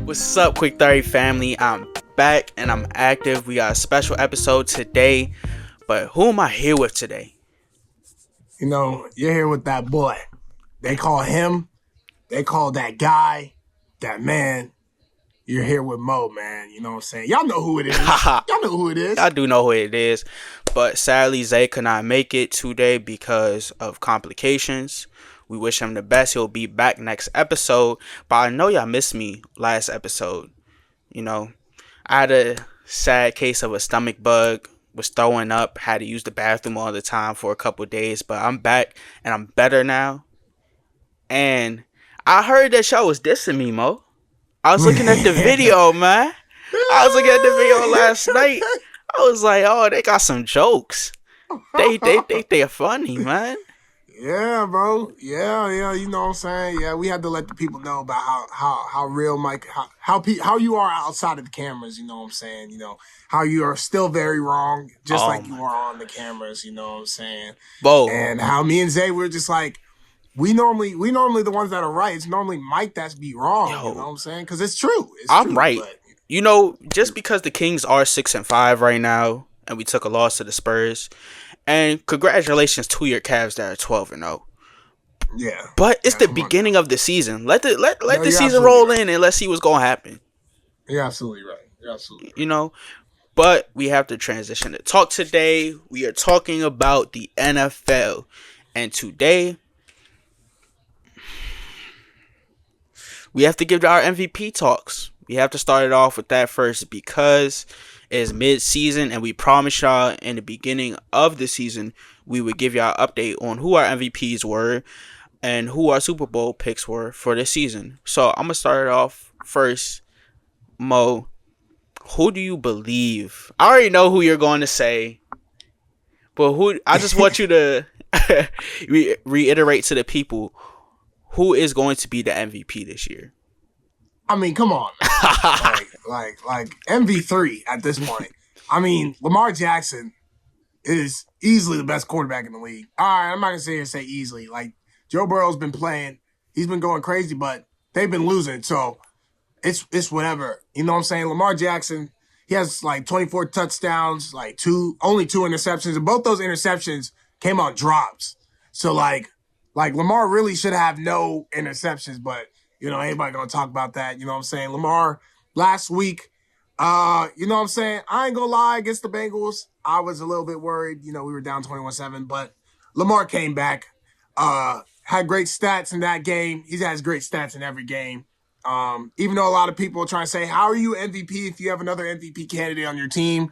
What's up, Quick 30 family? I'm back and I'm active. We got a special episode today. But who am I here with today? You know, you're here with that boy. They call him, they call that guy, that man. You're here with Mo, man. You know what I'm saying? Y'all know who it is. Y'all know who it is. I do know who it is. But sadly, Zay could not make it today because of complications. We wish him the best. He'll be back next episode. But I know y'all missed me last episode. You know, I had a sad case of a stomach bug. Was throwing up. Had to use the bathroom all the time for a couple days. But I'm back and I'm better now. And I heard that y'all was dissing me, Mo. I was looking at the video, man. I was looking at the video last night. I was like, oh, they got some jokes. They're funny, man. Yeah, bro. Yeah. You know what I'm saying? Yeah, we had to let the people know about how real Mike, how you are outside of the cameras. You know what I'm saying? You know how you are still very wrong, just like you are on the cameras. You know what I'm saying? Bo. And how me and Zay were just like, we normally the ones that are right. It's normally Mike that's be wrong. Yo. You know what I'm saying? Because it's true. I'm right. But, you know, just because the Kings are 6-5 right now, and we took a loss to the Spurs, and congratulations to your Cavs that are 12-0. Yeah. But it's the beginning of the season. Let the season roll in and let's see what's gonna happen. You're absolutely right. You're absolutely right. You know, but we have to transition to talk today. We are talking about the NFL, and today we have to give our MVP talks. We have to start it off with that first because it's mid-season, and we promised y'all in the beginning of the season we would give y'all an update on who our MVPs were and who our Super Bowl picks were for this season. So I'm going to start it off first. Mo, who do you believe? I already know who you're going to say, but who? I just want you to reiterate to the people who is going to be the MVP this year. I mean, come on, like MV3 at this point. I mean, Lamar Jackson is easily the best quarterback in the league. All right, I'm not gonna say easily. Like Joe Burrow's been playing, he's been going crazy, but they've been losing, so it's whatever. You know what I'm saying? Lamar Jackson, he has like 24 touchdowns, like only two interceptions, and both those interceptions came on drops. So like Lamar really should have no interceptions, but you know, anybody gonna talk about that. You know what I'm saying? Lamar, last week, you know what I'm saying? I ain't gonna lie, against the Bengals, I was a little bit worried. You know, we were down 21-7, but Lamar came back, had great stats in that game. He has great stats in every game. Even though a lot of people are trying to say, how are you MVP if you have another MVP candidate on your team?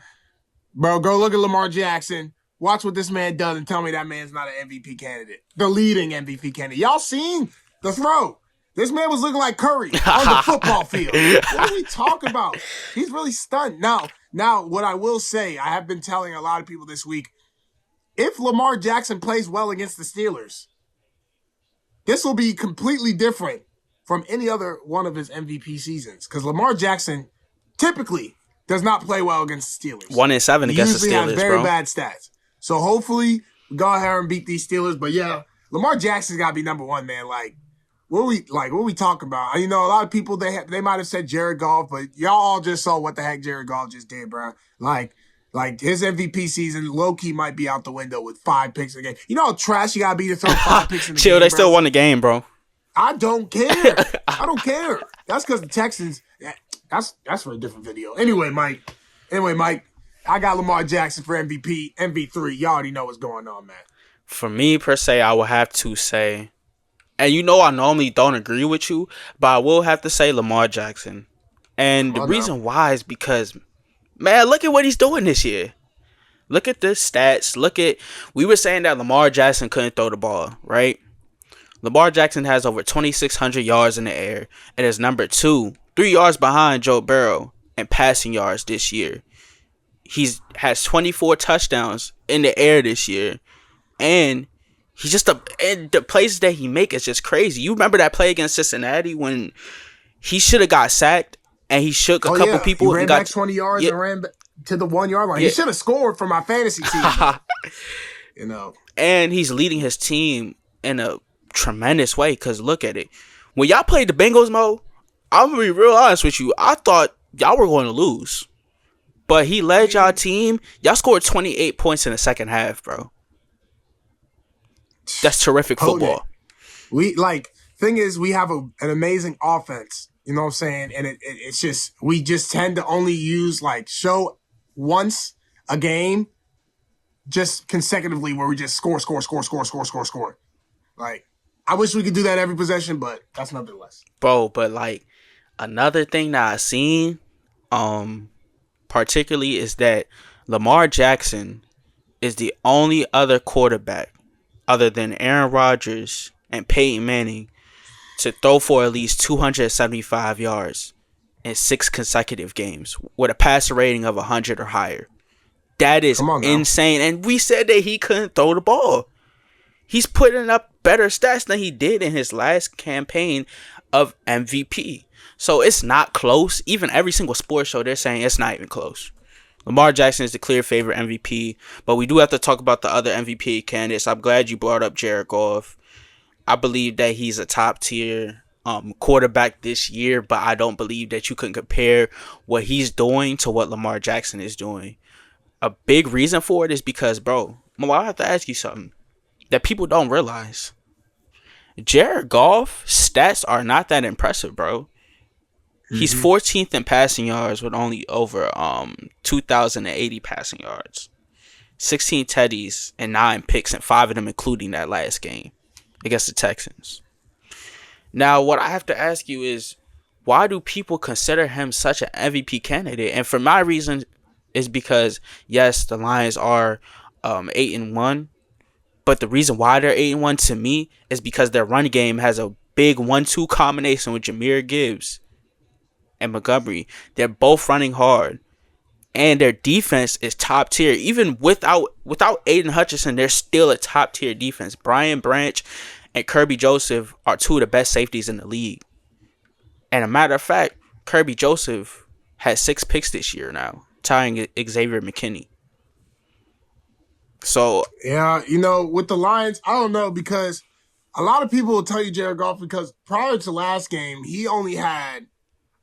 Bro, go look at Lamar Jackson. Watch what this man does and tell me that man's not an MVP candidate. The leading MVP candidate. Y'all seen the throw? This man was looking like Curry on the football field. What are we talking about? He's really stunned. Now, what I will say, I have been telling a lot of people this week, if Lamar Jackson plays well against the Steelers, this will be completely different from any other one of his MVP seasons. Because Lamar Jackson typically does not play well against the Steelers. 1-7 against the Steelers, bro. He usually has very bad stats. So hopefully we go ahead and beat these Steelers. But yeah, Lamar Jackson's got to be number one, man. What are we talking about? You know, a lot of people, they might have said Jared Goff, but y'all all just saw what the heck Jared Goff just did, bro. Like his MVP season, low-key might be out the window with 5 picks in the game. You know how trash you got to be to throw 5 picks in the game, Chill, they bro? still won the game, bro. I don't care. I don't care. That's because the Texans, that's for a different video. Anyway, Mike, I got Lamar Jackson for MVP, MV3. Y'all already know what's going on, man. For me, per se, I will have to say, and you know I normally don't agree with you, but I will have to say Lamar Jackson. And the reason why is because, man, look at what he's doing this year. Look at the stats. We were saying that Lamar Jackson couldn't throw the ball, right? Lamar Jackson has over 2,600 yards in the air and is number 2, 3 yards behind Joe Burrow in passing yards this year. Has 24 touchdowns in the air this year, and he's just and the plays that he make is just crazy. You remember that play against Cincinnati when he should have got sacked and he shook a couple people. He ran back 20 yards and ran to the 1 yard line. He should have scored for my fantasy team. You know, and he's leading his team in a tremendous way. Cause look at it, when y'all played the Bengals, Mo, I'm gonna be real honest with you. I thought y'all were going to lose, but he led y'all team. Y'all scored 28 points in the second half, bro. That's terrific football. We thing is we have an amazing offense. You know what I'm saying? And it's just we just tend to only use show once a game, just consecutively where we just score. Like I wish we could do that every possession, but that's nonetheless. Bro, but another thing that I seen, particularly is that Lamar Jackson is the only other quarterback other than Aaron Rodgers and Peyton Manning to throw for at least 275 yards in 6 consecutive games with a passer rating of 100 or higher. That is insane. And we said that he couldn't throw the ball. He's putting up better stats than he did in his last campaign of MVP. So it's not close. Even every single sports show, they're saying it's not even close. Lamar Jackson is the clear favorite MVP, but we do have to talk about the other MVP candidates. I'm glad you brought up Jared Goff. I believe that he's a top tier quarterback this year, but I don't believe that you can compare what he's doing to what Lamar Jackson is doing. A big reason for it is because, bro, I have to ask you something that people don't realize. Jared Goff's stats are not that impressive, bro. He's 14th in passing yards with only over 2,080 passing yards. 16 TDs and 9 picks, and 5 of them including that last game against the Texans. Now, what I have to ask you is, why do people consider him such an MVP candidate? And for my reason is because, yes, the Lions are 8-1, but the reason why they're 8-1 to me is because their run game has a big 1-2 combination with Jahmyr Gibbs and Montgomery. They're both running hard, and their defense is top tier. Even without Aiden Hutchinson, they're still a top tier defense. Brian Branch and Kirby Joseph are 2 of the best safeties in the league. And a matter of fact, Kirby Joseph has 6 picks this year now, tying Xavier McKinney. So yeah, with the Lions, I don't know, because a lot of people will tell you Jared Goff, because prior to last game, he only had,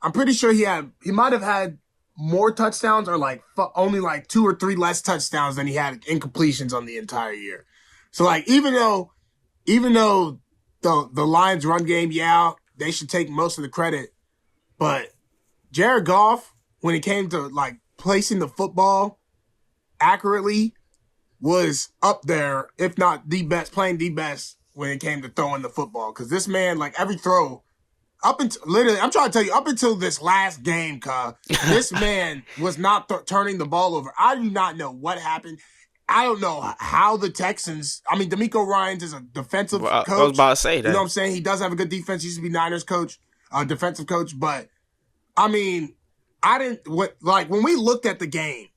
I'm pretty sure he might have had more touchdowns or only 2 or 3 less touchdowns than he had incompletions on the entire year. So even though the Lions run game, yeah, they should take most of the credit, but Jared Goff, when it came to placing the football accurately, was up there, if not the best, playing the best when it came to throwing the football. Because this man, every throw, up until literally, I'm trying to tell you, up until this last game, this man was not turning the ball over. I do not know what happened. I don't know how the Texans, DeMeco Ryans is a defensive coach. I was about to say that. You know what I'm saying? He does have a good defense. He used to be Niners coach, defensive coach. But, when we looked at the game,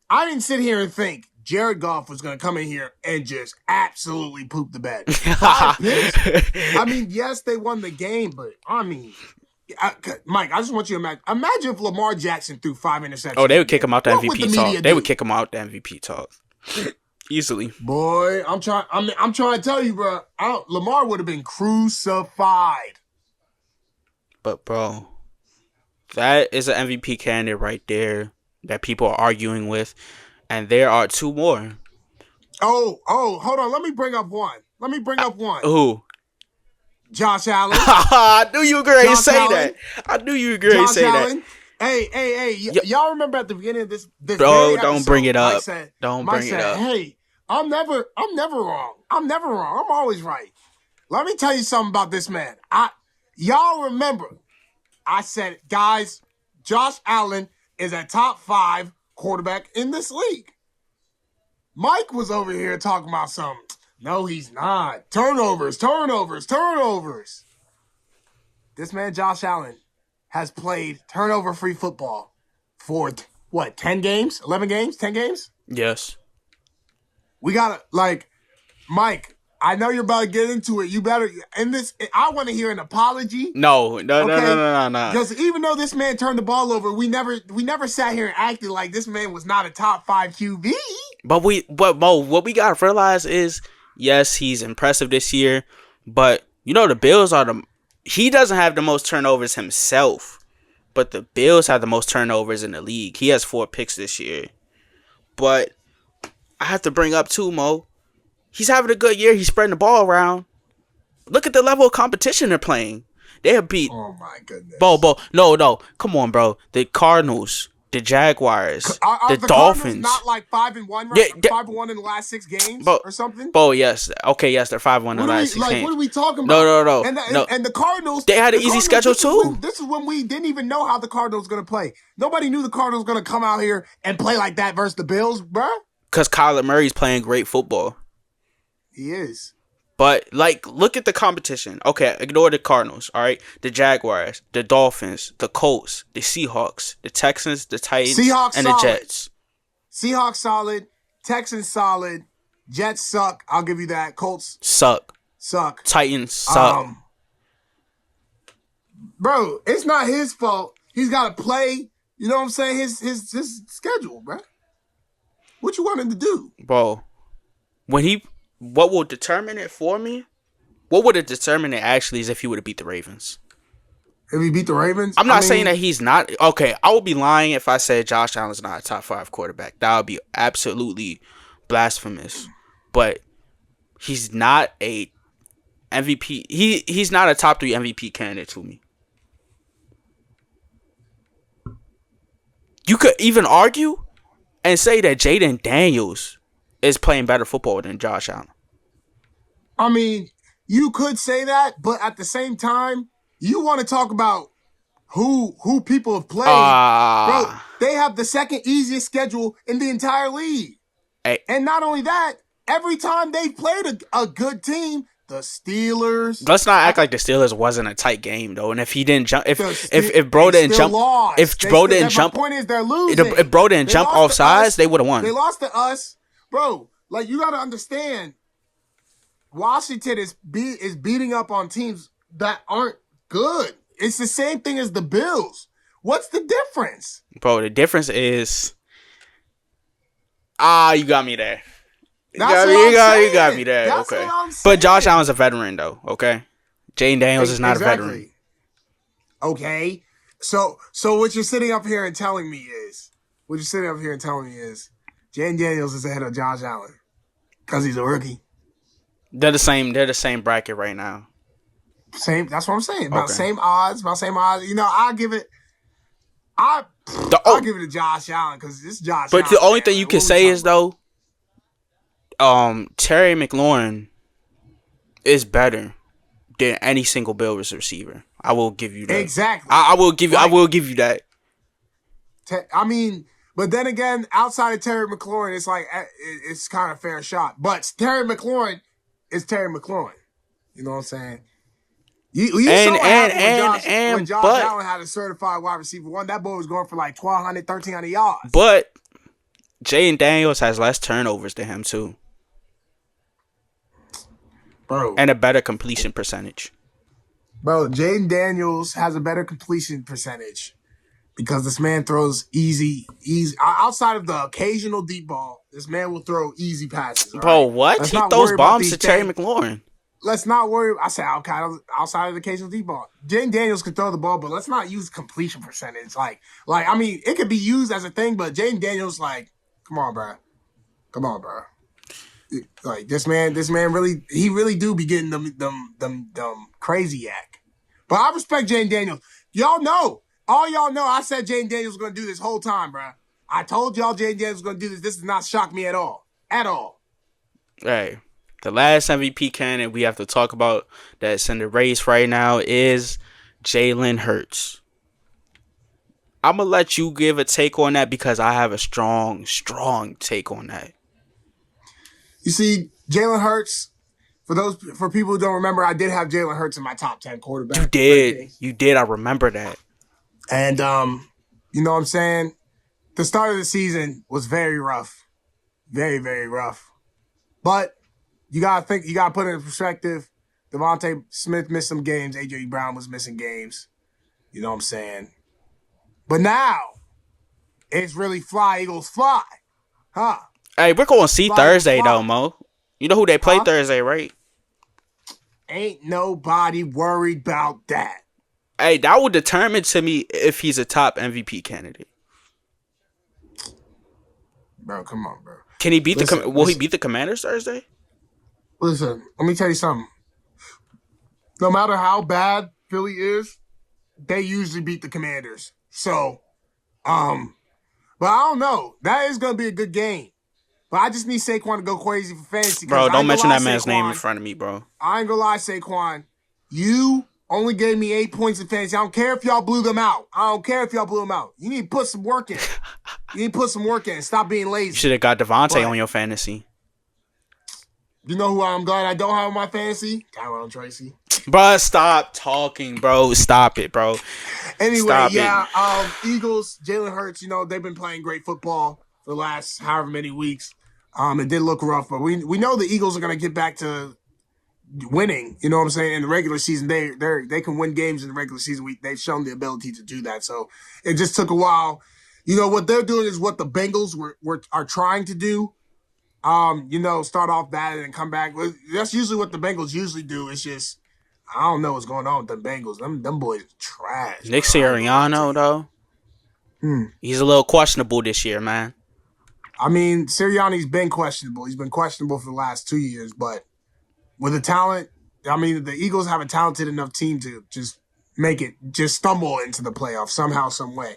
I didn't sit here and think Jared Goff was going to come in here and just absolutely poop the bed. 5 picks. Yes, they won the game, but Mike, I just want you to imagine if Lamar Jackson threw 5 interceptions. Oh, they would kick him out the MVP talk. They would kick him out the MVP talk easily. Boy, I'm trying to tell you, bro. Lamar would have been crucified. But bro, that is an MVP candidate right there that people are arguing with. And there are 2 more. Oh, hold on. Let me bring up one. Who? Josh Allen. I knew you were going to say that. I knew you were going to say Allen. that. Hey. Y'all remember at the beginning of this bro, don't bring it up. Don't bring it up. Hey, I'm never wrong. I'm always right. Let me tell you something about this man. Y'all remember, I said, guys, Josh Allen is a top 5 quarterback in this league. Mike was over here talking about something. No, he's not. Turnovers. This man, Josh Allen, has played turnover-free football for, 10 games? 11 games? 10 games? Yes. We gotta, Mike, I know you're about to get into it. You better, I want to hear an apology. No. Because even though this man turned the ball over, we never sat here and acted like this man was not a top 5 QB. But Mo, what we got to realize is, yes, he's impressive this year, but the Bills are he doesn't have the most turnovers himself, but the Bills have the most turnovers in the league. He has 4 picks this year. But I have to bring up too, Mo. He's having a good year. He's spreading the ball around. Look at the level of competition they're playing. They have beat. Oh my goodness. No. Come on, bro. The Cardinals, the Jaguars, are the Dolphins. Not like 5-1, right? Yeah, 5-1 in the last 6 games or something. Yes. Okay, yes, they're 5-1 in the last 6 games. What are we talking about? No. And the Cardinals. They had an easy schedule too. This is when we didn't even know how the Cardinals were gonna play. Nobody knew the Cardinals were gonna come out here and play like that versus the Bills, bruh. Because Kyler Murray's playing great football. He is. But, look at the competition. Okay, ignore the Cardinals, all right? The Jaguars, the Dolphins, the Colts, the Seahawks, the Texans, the Titans, and the Jets. Seahawks solid. Texans solid. Jets suck. I'll give you that. Colts suck. Titans suck. Bro, it's not his fault. He's got to play, you know what I'm saying, his schedule, bro. What you want him to do? Bro, what will determine it for me? What would it determine it actually is if he would have beat the Ravens. If he beat the Ravens? I'm not saying that he's not. Okay, I would be lying if I said Josh Allen's not a top 5 quarterback. That would be absolutely blasphemous. But he's not a MVP. He's not a top 3 MVP candidate to me. You could even argue and say that Jaden Daniels is playing better football than Josh Allen. I mean, you could say that, but at the same time, you want to talk about who people have played. Bro, they have the second easiest schedule in the entire league. Hey. And not only that, every time they played a good team, the Steelers. Let's not act like the Steelers wasn't a tight game though. And if he didn't jump, if bro didn't jump, lost. if bro didn't jump, my point is they're losing. If bro didn't jump off sides, they would have won. They lost to us, bro. Like you got to understand, Washington is beating up on teams that aren't good. It's the same thing as the Bills. What's the difference? Bro, the difference is you got me there. You got me there. That's okay. what I'm saying. But Josh Allen's a veteran though, okay? Jaden Daniels is not a veteran. Okay. So what you're sitting up here and telling me is Jaden Daniels is ahead of Josh Allen because he's a rookie. They're the same bracket right now. That's what I'm saying. About same odds. You know, I'll give it to Josh Allen because it's Josh Allen. But the only thing you can say is though, Terry McLaurin is better than any single Bills receiver. I will give you that. Exactly. I will give you that. I mean, but then again, outside of Terry McLaurin, it's like it's kind of fair shot. But Terry McLaurin is Terry McLaurin. You know what I'm saying? You saw what happened when Josh Allen had a certified wide receiver 1. That boy was going for like 1,200, 1,300 yards. But Jaden Daniels has less turnovers than him too. Bro. And a better completion percentage. Bro, Jaden Daniels has a better completion percentage because this man throws easy. Outside of the occasional deep ball, this man will throw easy passes. Bro, right? What? He throws bombs to Terry McLaurin. Let's not worry. I said outside of the occasional deep ball. Jaden Daniels can throw the ball, but let's not use completion percentage. Like I mean, it could be used as a thing, but Jaden Daniels, like, come on, bro. Like this man really do be getting them crazy yak. But I respect Jaden Daniels. All y'all know, I said Jaden Daniels was gonna do this whole time, bro. I told y'all Jaden Daniels was gonna do this. This does not shock me at all. Hey, the last MVP candidate we have to talk about that's in the race right now is Jalen Hurts. I'm gonna let you give a take on that because I have a strong take on that. You see, Jalen Hurts, for people who don't remember, I did have Jalen Hurts in my top 10 quarterback. You did. I remember that. And, you know what I'm saying? The start of the season was very rough. Very, very rough. But you got to put it in perspective. Devontae Smith missed some games. A.J. Brown was missing games. You know what I'm saying? But now, it's really fly, Eagles, fly. Huh? Hey, we're going to see Thursday, though, Mo. You know who they play Thursday, right? Ain't nobody worried about that. Hey, that will determine to me if he's a top MVP candidate. Bro, come on, bro. Can he beat Listen, Will he beat the Commanders Thursday? listen. Let me tell you something. No matter how bad Philly is, they usually beat the Commanders. So, but I don't know. That is gonna be a good game. But I just need Saquon to go crazy for fantasy. Bro, don't mention that man's Saquon, name in front of me, bro. I ain't gonna lie, Saquon. You only gave me 8 points in fantasy. I don't care if y'all blew them out. You need to put some work in. Stop being lazy. You should have got Devontae on your fantasy. You know who I'm glad I don't have on my fantasy? Tyrone Tracy. Bro, stop talking, bro. Stop it, bro. Anyway, Eagles, Jalen Hurts, they've been playing great football for the last however many weeks. It did look rough, but we know the Eagles are going to get back to winning. You know what I'm saying? In the regular season, they can win games in the regular season. They've shown the ability to do that. So it just took a while. What they're doing is what the Bengals are trying to do. Start off bad and then come back. That's usually what the Bengals usually do. It's just I don't know what's going on with the Bengals. Them boys are trash. Nick Sirianni, though, he's a little questionable this year, man. I mean, Sirianni's been questionable. He's been questionable for the last 2 years, but with the talent, I mean, the Eagles have a talented enough team to just stumble into the playoffs somehow, some way.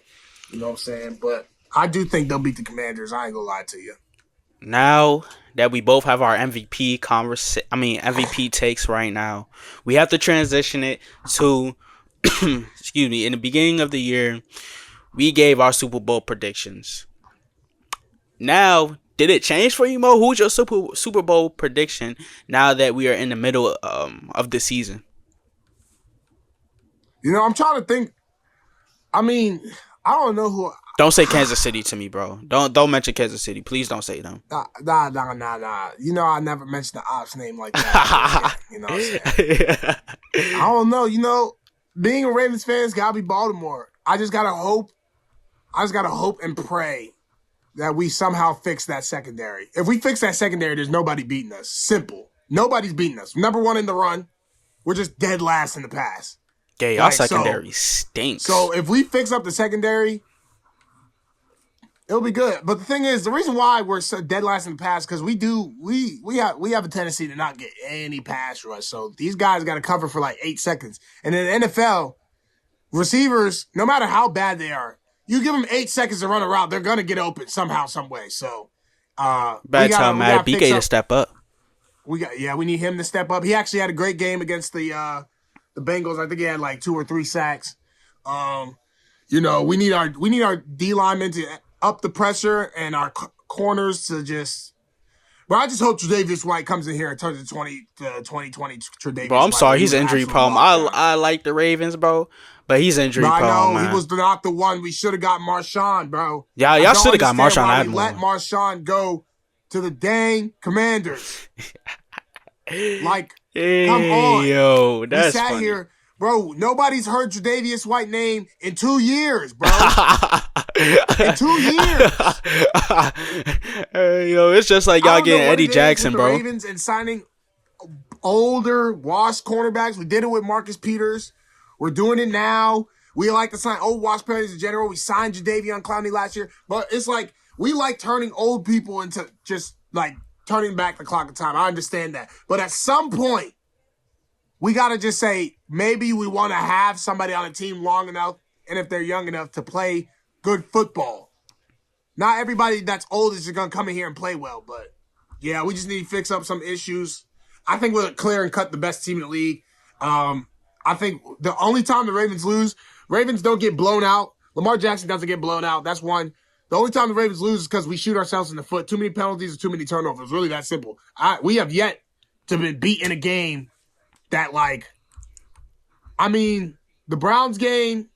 You know what I'm saying? But I do think they'll beat the Commanders. I ain't gonna lie to you. Now that we both have our MVP takes right now, we have to transition it to, excuse me, in the beginning of the year, we gave our Super Bowl predictions. Now, did it change for you, Mo? Who's your Super Bowl prediction now that we are in the middle of the season? I'm trying to think. I mean, I don't know who. Don't say Kansas City to me, bro. Don't mention Kansas City. Please don't say them. Nah. I never mentioned the ops name like that. You know what I'm saying? I don't know. Being a Ravens fan, it's gotta be Baltimore. I just gotta hope and pray that we somehow fix that secondary. If we fix that secondary, there's nobody beating us. Simple. Nobody's beating us. Number one in the run. We're just dead last in the pass. Yeah, y'all secondary stinks. So if we fix up the secondary, it'll be good. But the thing is, the reason why we're so dead last in the pass because we have a tendency to not get any pass rush. So these guys got to cover for like 8 seconds. And in the NFL, receivers, no matter how bad they are, you give them 8 seconds to run a route, they're gonna get open somehow, some way. So, bad time, Matt BK to step up. We need him to step up. He actually had a great game against the Bengals. I think he had like 2 or 3 sacks. We need our D linemen to up the pressure and our corners to just. But I just hope Tre'Davious White comes in here and turns the 2020 Tre'Davious. Bro, I'm sorry, White. he's injury problem. I like the Ravens, bro, but he's injury problem. Man. He was not the one. We should have got Marshawn, bro. Yeah, y'all should have got Marshawn. We let Marshawn go to the dang Commanders. Like, come on, yo, that's we sat funny. here. Bro, nobody's heard Tre'Davious White name in 2 years, bro. In 2 years. Yo, it's just like y'all getting Eddie Jackson, bro. Ravens and signing older, washed cornerbacks. We did it with Marcus Peters. We're doing it now. We like to sign old washed players in general. We signed Jadeveon Clowney last year. But it's like we like turning old people into just like turning back the clock of time. I understand that. But at some point, we got to just say maybe we want to have somebody on a team long enough and if they're young enough to play good football. Not everybody that's old is just going to come in here and play well, but yeah, we just need to fix up some issues. I think we're clear and cut the best team in the league. I think the only time the Ravens lose, Ravens don't get blown out. Lamar Jackson doesn't get blown out. That's one. The only time the Ravens lose is because we shoot ourselves in the foot. Too many penalties or too many turnovers. Really that simple. We have yet to be beat in a game that the Browns game,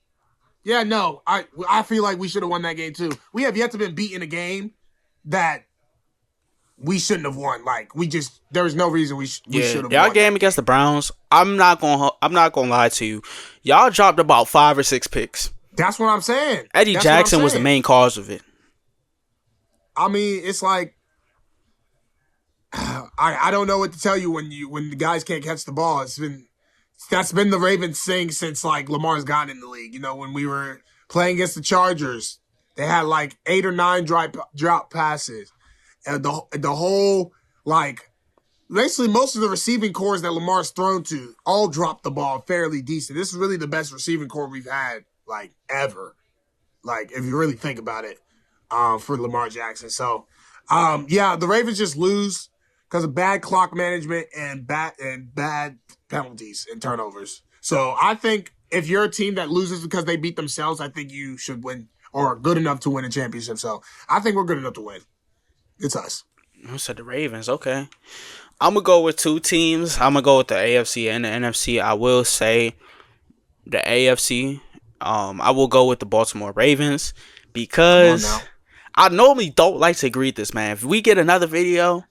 I feel like we should have won that game too. We have yet to be beat in a game that we shouldn't have won. There was no reason we should have won. Y'all game against the Browns, I'm not gonna lie to you. Y'all dropped about 5 or 6 picks. That's what I'm saying. Eddie Jackson was the main cause of it. I mean, it's like I I don't know what to tell you when the guys can't catch the ball. That's been the Ravens thing since like Lamar's gotten in the league. You know, when we were playing against the Chargers, they had like 8 or 9 drop passes, and the whole like basically most of the receiving cores that Lamar's thrown to all dropped the ball fairly decent. This is really the best receiving core we've had like ever. Like if you really think about it, for Lamar Jackson. So, yeah, the Ravens just lose because of bad clock management and bad penalties and turnovers. So I think if you're a team that loses because they beat themselves, I think you should win or are good enough to win a championship. So I think we're good enough to win. It's us. I said the Ravens. Okay. I'm going to go with 2 teams. I'm going to go with the AFC and the NFC. I will say the AFC. I will go with the Baltimore Ravens because I normally don't like to agree with this, man. If we get another video,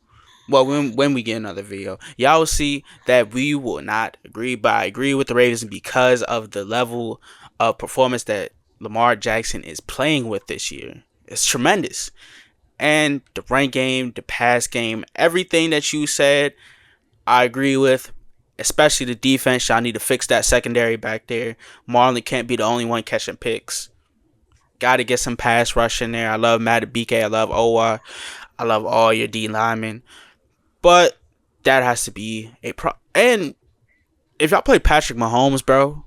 well, when we get another video, y'all will see that we will not agree, but I agree with the Ravens because of the level of performance that Lamar Jackson is playing with this year. It's tremendous. And the run game, the pass game, everything that you said, I agree with. Especially the defense. Y'all need to fix that secondary back there. Marlon can't be the only one catching picks. Got to get some pass rush in there. I love Matt BK. I love Owa. I love all your D linemen. But that has to be a pro. And if y'all play Patrick Mahomes, bro,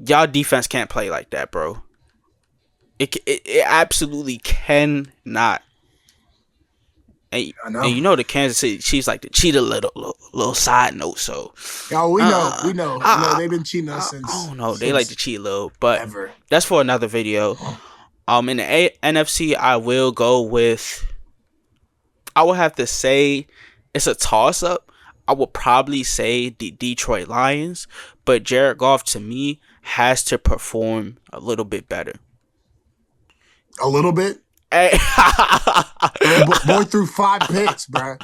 y'all defense can't play like that, bro. It absolutely cannot. And you know the Kansas City Chiefs like to cheat a little side note. So we know. They've been cheating us since. I don't know. They like to cheat a little, but ever. That's for another video. In the NFC, I will go with. I will have to say it's a toss up. I would probably say the Detroit Lions, but Jared Goff to me has to perform a little bit better. A little bit. Hey. Boy threw 5 picks, bro.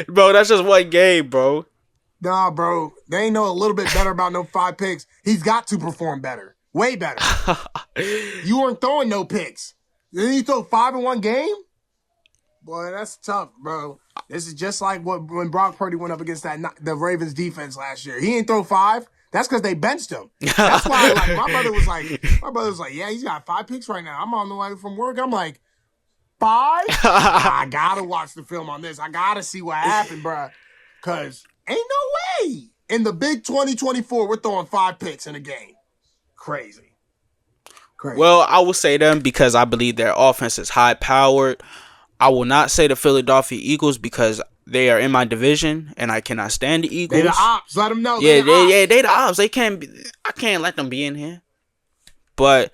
Bro, that's just one game, bro. Nah, bro. They ain't know a little bit better about no 5 picks. He's got to perform better. Way better. You weren't throwing no picks. Then you throw 5 in one game? Boy, that's tough, bro. This is just like when Brock Purdy went up against the Ravens defense last year. He didn't throw 5. That's because they benched him. That's why my brother was like, yeah, he's got 5 picks right now. I'm on the way from work. I'm like, 5? I gotta watch the film on this. I gotta see what happened, bro. Cause ain't no way in the big 2024 we're throwing 5 picks in a game. Crazy. Well, I will say them because I believe their offense is high powered. I will not say the Philadelphia Eagles because they are in my division and I cannot stand the Eagles. They the ops. Let them know. They the ops. They can't. I can't let them be in here. But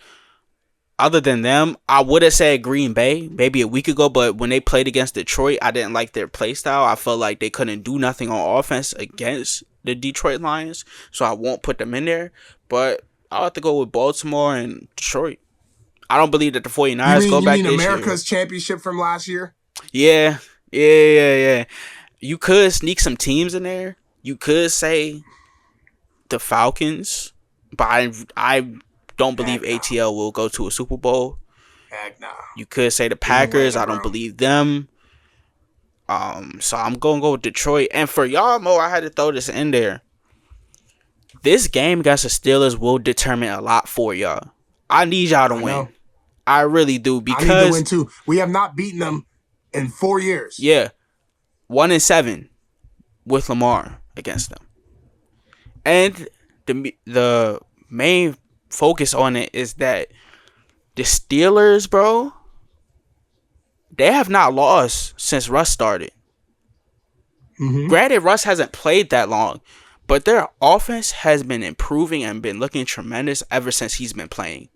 other than them, I would have said Green Bay maybe a week ago, but when they played against Detroit, I didn't like their play style. I felt like they couldn't do nothing on offense against the Detroit Lions, so I won't put them in there. But I'll have to go with Baltimore and Detroit. I don't believe that the 49ers go back this year. You mean America's championship from last year? Yeah. You could sneak some teams in there. You could say the Falcons, but I don't believe ATL will go to a Super Bowl. Heck no. You could say the Packers. I don't believe them. So I'm going to go with Detroit. And for y'all, Mo, I had to throw this in there. This game against the Steelers will determine a lot for y'all. I need y'all to win. I really do because I need to win too. We have not beaten them in 4 years. Yeah. 1-7 with Lamar against them. And the main focus on it is that the Steelers, bro, they have not lost since Russ started. Mm-hmm. Granted, Russ hasn't played that long, but their offense has been improving and been looking tremendous ever since he's been playing.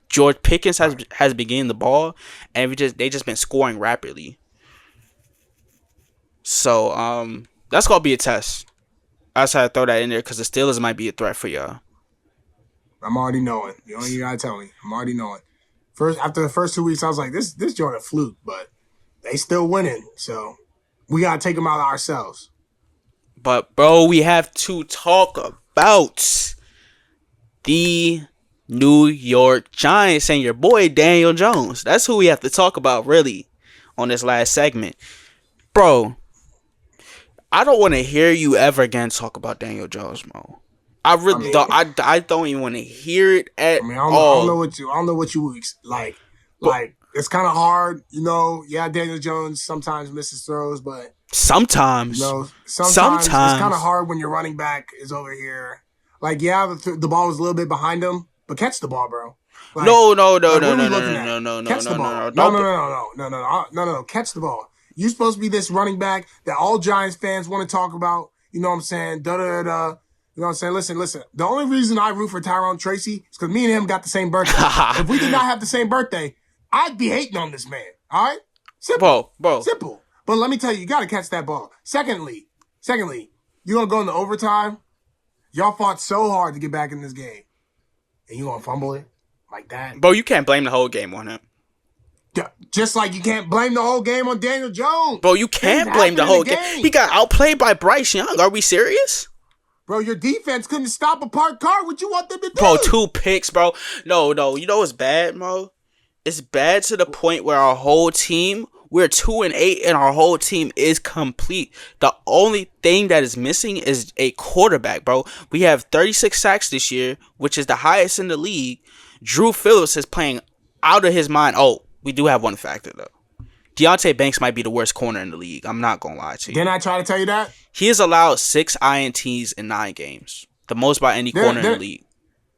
George Pickens has been getting the ball, and they just been scoring rapidly. So that's gonna be a test. I just had to throw that in there because the Steelers might be a threat for y'all. I'm already knowing. You only gotta tell me. I'm already knowing. After the first 2 weeks, I was like, this joint a fluke, but they still winning. So we gotta take them out ourselves. But bro, we have to talk about the New York Giants and your boy Daniel Jones. That's who we have to talk about really on this last segment. Bro, I don't want to hear you ever again talk about Daniel Jones, Mo. I I really don't. mean, I don't even want to hear it at I don't know all. what you, I don't know what you like. But Like it's kind of hard, you know. Yeah, Daniel Jones sometimes misses throws, but you sometimes, know, sometimes it's kind of sometimes, hard when your running back is over here. Like, yeah, the ball was a little bit behind him, but catch the ball, bro. Like, no, no, no, like, no, what are we no, looking no, at? no, no, no, Catch the no, no, ball. no. No, Don't. no, no, no, no, no, no, no, no, no. Catch the ball. You're supposed to be this running back that all Giants fans want to talk about. You know what I'm saying? Da da da. You know what I'm saying? Listen, listen. The only reason I root for Tyrone Tracy is because me and him got the same birthday. If we did not have the same birthday, I'd be hating on this man. All right? Simple. Bro. Simple. But let me tell you, you got to catch that ball. Secondly, you're going to go into overtime. Y'all fought so hard to get back in this game. And you're going to fumble it like that. Bro, you can't blame the whole game on him. Just like you can't blame the whole game on Daniel Jones. Bro, you Things can't blame the happen in the whole game. He game. got outplayed by Bryce Young. Are we serious? Bro, your defense couldn't stop a parked car. What you want them to Bro, do? 2 picks, bro. No. You know what's bad, Mo? It's bad to the point where our whole team, we're 2-8 and our whole team is complete. The only thing that is missing is a quarterback, bro. We have 36 sacks this year, which is the highest in the league. Drew Phillips is playing out of his mind. Oh, we do have one factor, though. Deontay Banks might be the worst corner in the league. I'm not going to lie to you. Didn't I try to tell you that? He has allowed 6 INTs in 9 games. The most by any corner in the league.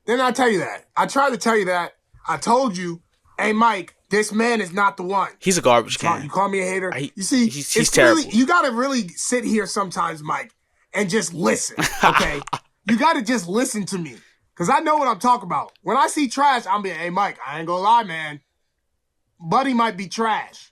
Didn't I tell you that? I tried to tell you that. I told you, hey, Mike, this man is not the one. He's a garbage can. You call me a hater? You see, he's terrible. Really, you got to really sit here sometimes, Mike, and just listen, okay? You got to just listen to me because I know what I'm talking about. When I see trash, I'm being, hey, Mike, I ain't going to lie, man. Buddy might be trash.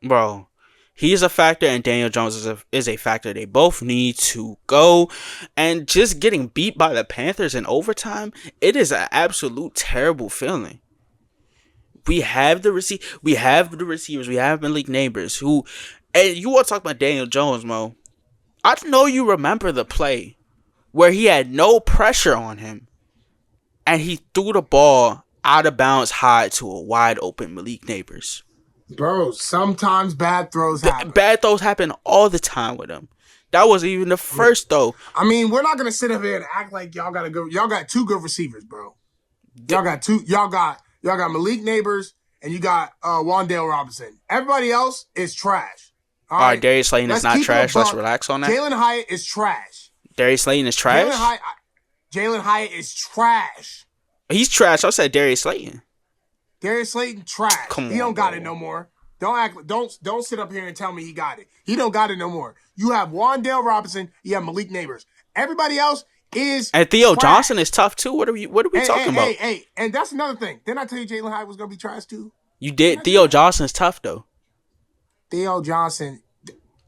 Bro, he's a factor and Daniel Jones is a factor. They both need to go. And just getting beat by the Panthers in overtime, it is an absolute terrible feeling. We have the receivers, we have Malik Neighbors who, and you want to talk about Daniel Jones, Mo. I know you remember the play where he had no pressure on him and he threw the ball out of bounds high to a wide open Malik Neighbors. Bro, sometimes bad throws happen. Bad throws happen all the time with him. That wasn't even the first throw. I mean, we're not gonna sit up here and act like y'all got to go. Y'all got 2 good receivers, bro. Y'all got Malik Neighbors and you got Wan'Dale Robinson. Everybody else is trash. All right, Darius Slayton is not trash. Let's relax on that. Jalen Hyatt is trash. Darius Slayton is trash? Jalen Hyatt is trash. He's trash. I said Darius Slayton. Darius Slayton trash. He don't got it no more. Don't sit up here and tell me he got it. He don't got it no more. You have Wan'Dale Robinson. You have Malik Neighbors. Everybody else is and Theo trash. Johnson is tough too. What are we talking about? Hey, and that's another thing. Didn't I tell you Jalen Hyatt was gonna be trash too? You did. Theo Johnson's tough though. Theo Johnson,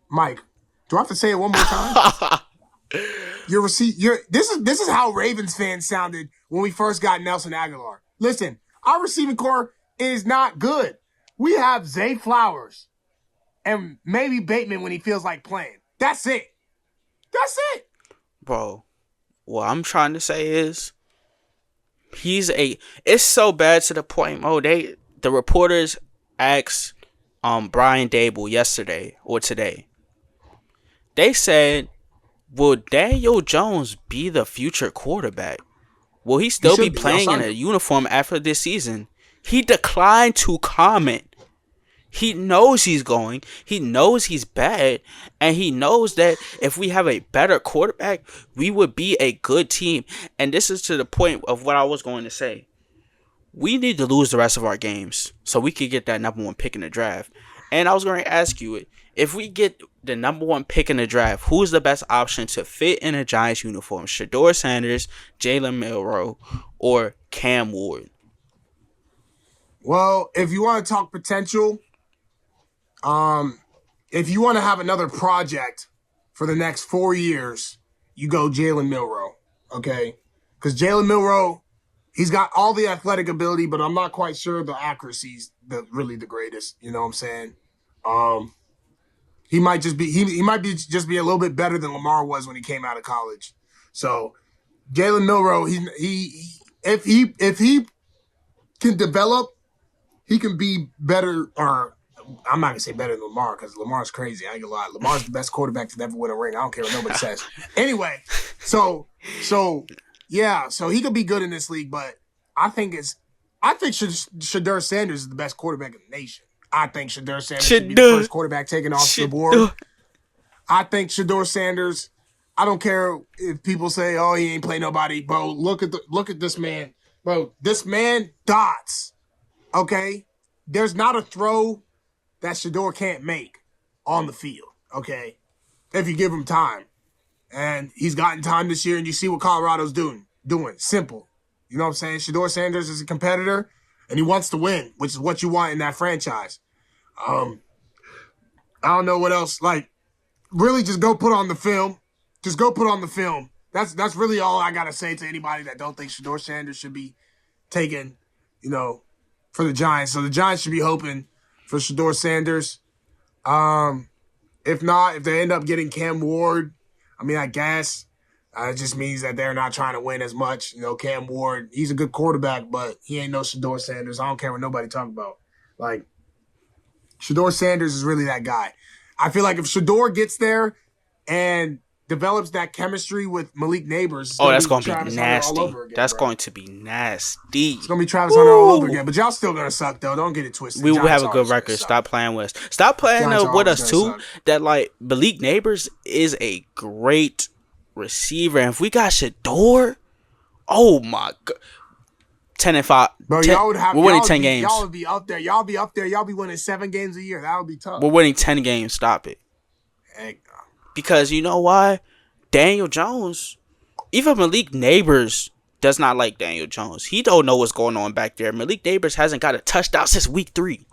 Mike. Do I have to say it one more time? This is how Ravens fans sounded when we first got Nelson Aguilar. Listen, our receiving core is not good. We have Zay Flowers and maybe Bateman when he feels like playing. That's it. Bro, what I'm trying to say is it's so bad to the point, the reporters asked Brian Dable yesterday or today. They said, will Daniel Jones be the future quarterback? Will he still be playing in a uniform after this season? He declined to comment. He knows he's going. He knows he's bad. And he knows that if we have a better quarterback, we would be a good team. And this is to the point of what I was going to say. We need to lose the rest of our games so we could get that number 1 pick in the draft. And I was going to ask you, if we get the number 1 pick in the draft, who's the best option to fit in a Giants uniform? Shedeur Sanders, Jalen Milroe, or Cam Ward? Well, if you want to talk potential, if you want to have another project for the next 4 years, you go Jalen Milroe, okay? Because Jalen Milroe, he's got all the athletic ability, but I'm not quite sure the accuracy's really the greatest. You know what I'm saying? He might just be just be a little bit better than Lamar was when he came out of college. So Jalen Milroe, if he can develop, he can be better or I'm not gonna say better than Lamar because Lamar's crazy. I ain't gonna lie. Lamar's the best quarterback to never win a ring. I don't care what nobody says. Anyway, so yeah, so he could be good in this league, but I think Shedeur Sanders is the best quarterback in the nation. I think Shedeur Sanders should be the first quarterback taken off the board. I think Shedeur Sanders. I don't care if people say, "Oh, he ain't play nobody," bro. Look at this man, bro. This man dots. Okay, there's not a throw that Shedeur can't make on the field. Okay, if you give him time, and he's gotten time this year, and you see what Colorado's doing. Simple. You know what I'm saying? Shedeur Sanders is a competitor, and he wants to win, which is what you want in that franchise. I don't know what else. Like, really, just go put on the film. Just go put on the film. That's really all I gotta say to anybody that don't think Shedeur Sanders should be taken, for the Giants. So the Giants should be hoping for Shedeur Sanders. If not, if they end up getting Cam Ward, I guess it just means that they're not trying to win as much. Cam Ward, he's a good quarterback, but he ain't no Shedeur Sanders. I don't care what nobody talking about. Like, Shedeur Sanders is really that guy. I feel like if Shedeur gets there and develops that chemistry with Malik Neighbors. That's going to be nasty. That's going to be nasty. It's going to be Travis Hunter all over again. But y'all still going to suck, though. Don't get it twisted. We will have a good record. Stop playing with us. Stop playing with us, too. That, Malik Neighbors is a great receiver. And if we got Shedeur, oh, my God. 10-5. Bro, we're winning 10 games. Y'all would be up there. Y'all be winning 7 games a year. That would be tough. We're winning 10 games. Stop it. Heck. Because you know why? Daniel Jones, even Malik Neighbors does not like Daniel Jones. He don't know what's going on back there. Malik Neighbors hasn't got a touchdown since week 3.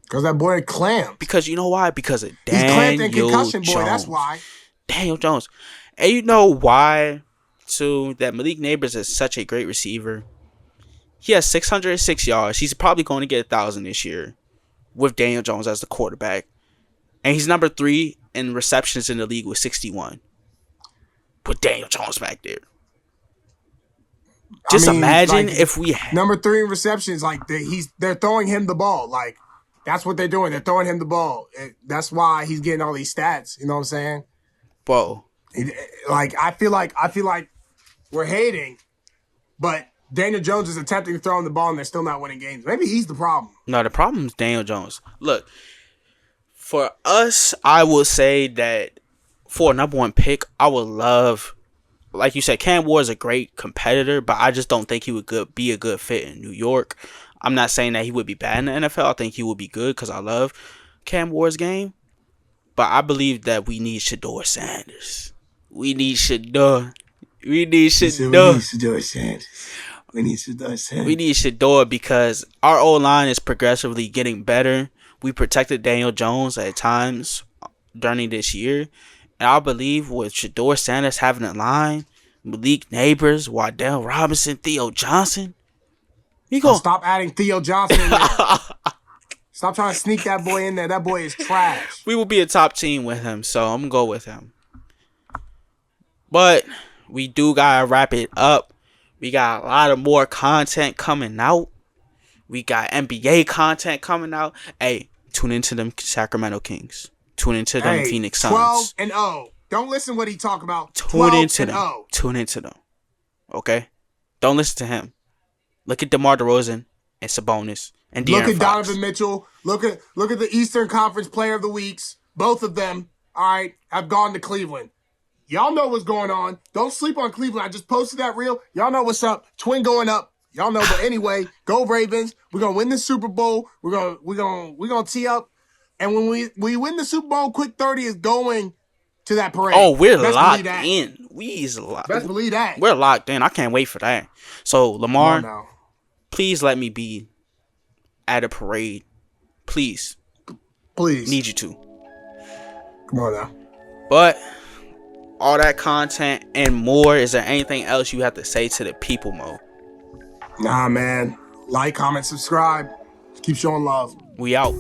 Because that boy clamped. Because you know why? Because of Daniel Jones. Boy, that's why. Daniel Jones. And you know why, too, that Malik Neighbors is such a great receiver. He has 606 yards. He's probably going to get 1,000 this year with Daniel Jones as the quarterback. And he's number 3 in receptions in the league with 61. With Daniel Jones back there. Just imagine if we had number 3 in receptions, they're throwing him the ball. Like, that's what they're doing. They're throwing him the ball. That's why he's getting all these stats. You know what I'm saying? Whoa. I feel like we're hating, but Daniel Jones is attempting to throw him the ball and they're still not winning games. Maybe he's the problem. No, the problem is Daniel Jones. Look, for us, I will say that for a number 1 pick, I would love, like you said, Cam Ward is a great competitor, but I just don't think he would be a good fit in New York. I'm not saying that he would be bad in the NFL. I think he would be good because I love Cam Ward's game. But I believe that we need Shedeur Sanders. We need Shedeur. We need Shedeur Sanders. We need Shedeur because our O-line is progressively getting better. We protected Daniel Jones at times during this year. And I believe with Shedeur Sanders having a line, Malik Neighbors, Wardell Robinson, Theo Johnson. Stop adding Theo Johnson in there. Stop trying to sneak that boy in there. That boy is trash. We will be a top team with him, so I'm going to go with him. But we do got to wrap it up. We got a lot of more content coming out. We got NBA content coming out. Hey, tune into them Sacramento Kings. Tune into them Phoenix Suns. 12-0. Don't listen what he talk about. Tune into them. Tune into them. Okay? Don't listen to him. Look at DeMar DeRozan and Sabonis and De'Aaron Look at Fox. Donovan Mitchell. Look at the Eastern Conference Player of the Weeks. Both of them, all right, have gone to Cleveland. Y'all know what's going on. Don't sleep on Cleveland. I just posted that reel. Y'all know what's up. Twin going up. Y'all know, but anyway, go Ravens. We're gonna win the Super Bowl. We're gonna tee up. And when we win the Super Bowl, Quick 30 is going to that parade. Oh, we're locked in. Best believe that. We're locked in. I can't wait for that. So, Lamar, please let me be at a parade. Please. Need you to. Come on now. But all that content and more, is there anything else you have to say to the people, Mo? Nah, man. Like, comment, subscribe. Keep showing love. We out.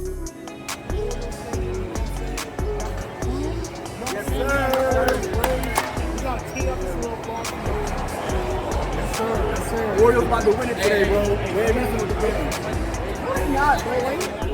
Yes, sir. We got to tee up this little block. Yes, sir. Yes, sir. Warriors about to win it today, bro. We're messing with the game. Why not, bro?